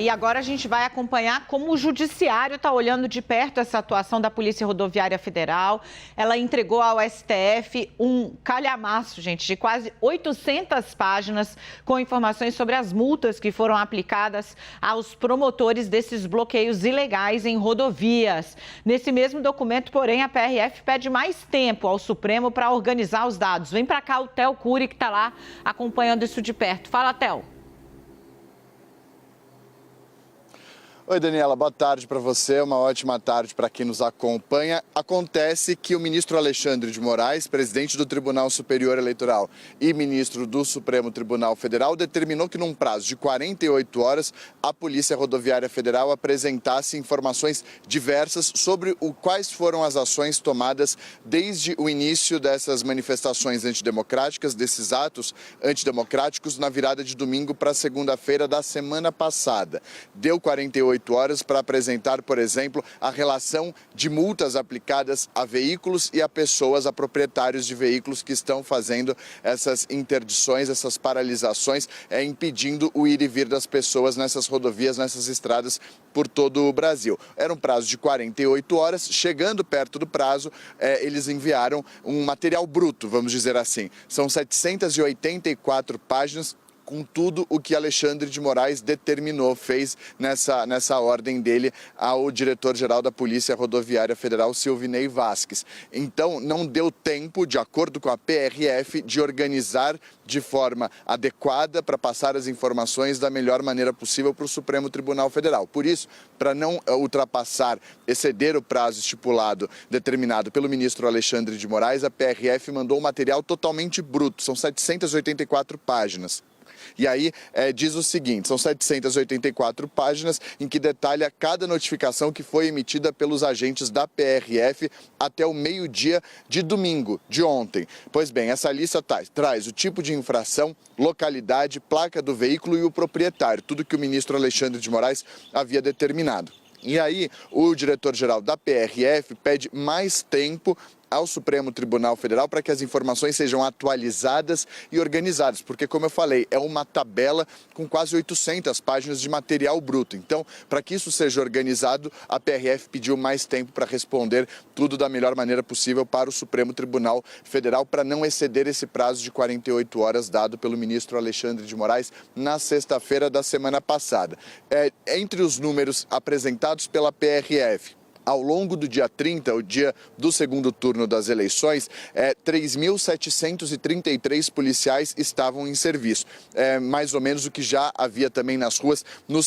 E agora a gente vai acompanhar como o Judiciário está olhando de perto essa atuação da Polícia Rodoviária Federal. Ela entregou ao STF um calhamaço, gente, de quase 800 páginas com informações sobre as multas que foram aplicadas aos promotores desses bloqueios ilegais em rodovias. Nesse mesmo documento, porém, a PRF pede mais tempo ao Supremo para organizar os dados. Vem para cá o Theo Cury, que está lá acompanhando isso de perto. Fala, Theo. Oi, Daniela, boa tarde para você, uma ótima tarde para quem nos acompanha. Acontece que o ministro Alexandre de Moraes, presidente do Tribunal Superior Eleitoral e ministro do Supremo Tribunal Federal, determinou que num prazo de 48 horas a Polícia Rodoviária Federal apresentasse informações diversas sobre quais foram as ações tomadas desde o início dessas manifestações antidemocráticas, desses atos antidemocráticos na virada de domingo para segunda-feira da semana passada. Deu 48 horas para apresentar, por exemplo, a relação de multas aplicadas a veículos e a pessoas, a proprietários de veículos que estão fazendo essas interdições, essas paralisações, impedindo o ir e vir das pessoas nessas rodovias, nessas estradas por todo o Brasil. Era um prazo de 48 horas, chegando perto do prazo, eles enviaram um material bruto, vamos dizer assim. São 784 páginas, com tudo o que Alexandre de Moraes determinou, fez nessa ordem dele ao diretor-geral da Polícia Rodoviária Federal, Silvinei Vasquez. Então, não deu tempo, de acordo com a PRF, de organizar de forma adequada para passar as informações da melhor maneira possível para o Supremo Tribunal Federal. Por isso, para não ultrapassar, exceder o prazo estipulado, determinado pelo ministro Alexandre de Moraes, a PRF mandou um material totalmente bruto, são 784 páginas. E aí diz o seguinte, são 784 páginas em que detalha cada notificação que foi emitida pelos agentes da PRF até o meio-dia de domingo, de ontem. Pois bem, essa lista traz o tipo de infração, localidade, placa do veículo e o proprietário, tudo que o ministro Alexandre de Moraes havia determinado. E aí, o diretor-geral da PRF pede mais tempo ao Supremo Tribunal Federal para que as informações sejam atualizadas e organizadas, porque, como eu falei, é uma tabela com quase 800 páginas de material bruto. Então, para que isso seja organizado, a PRF pediu mais tempo para responder tudo da melhor maneira possível para o Supremo Tribunal Federal, para não exceder esse prazo de 48 horas dado pelo ministro Alexandre de Moraes na sexta-feira da semana passada. Entre os números apresentados pela PRF, ao longo do dia 30, o dia do segundo turno das eleições, 3.733 policiais estavam em serviço. Mais ou menos o que já havia também nas ruas no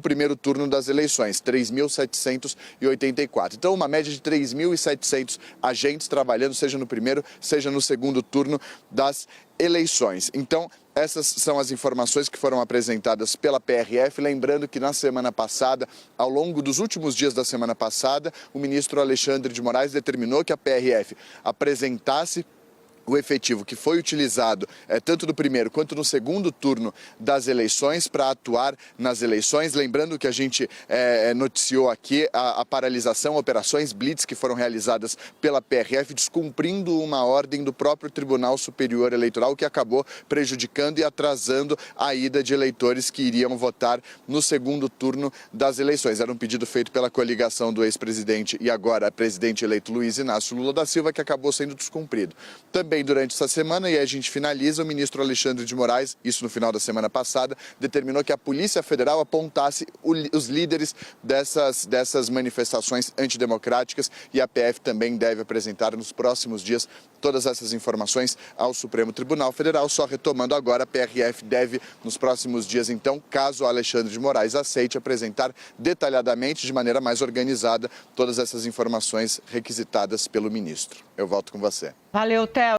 primeiro turno das eleições, 3.784. Então, uma média de 3.700 agentes trabalhando, seja no primeiro, seja no segundo turno das eleições. Então, essas são as informações que foram apresentadas pela PRF, lembrando que na semana passada, ao longo dos últimos dias da semana passada, o ministro Alexandre de Moraes determinou que a PRF apresentasse o efetivo que foi utilizado tanto no primeiro quanto no segundo turno das eleições para atuar nas eleições. Lembrando que a gente noticiou aqui a paralisação, operações blitz que foram realizadas pela PRF, descumprindo uma ordem do próprio Tribunal Superior Eleitoral, que acabou prejudicando e atrasando a ida de eleitores que iriam votar no segundo turno das eleições. Era um pedido feito pela coligação do ex-presidente e agora presidente eleito Luiz Inácio Lula da Silva, que acabou sendo descumprido. Também durante essa semana, e a gente finaliza, o ministro Alexandre de Moraes, isso no final da semana passada, determinou que a Polícia Federal apontasse os líderes dessas manifestações antidemocráticas, e a PF também deve apresentar nos próximos dias todas essas informações ao Supremo Tribunal Federal. Só retomando agora, a PRF deve, nos próximos dias, então, caso o Alexandre de Moraes aceite, apresentar detalhadamente, de maneira mais organizada, todas essas informações requisitadas pelo ministro. Eu volto com você. Valeu, Theo.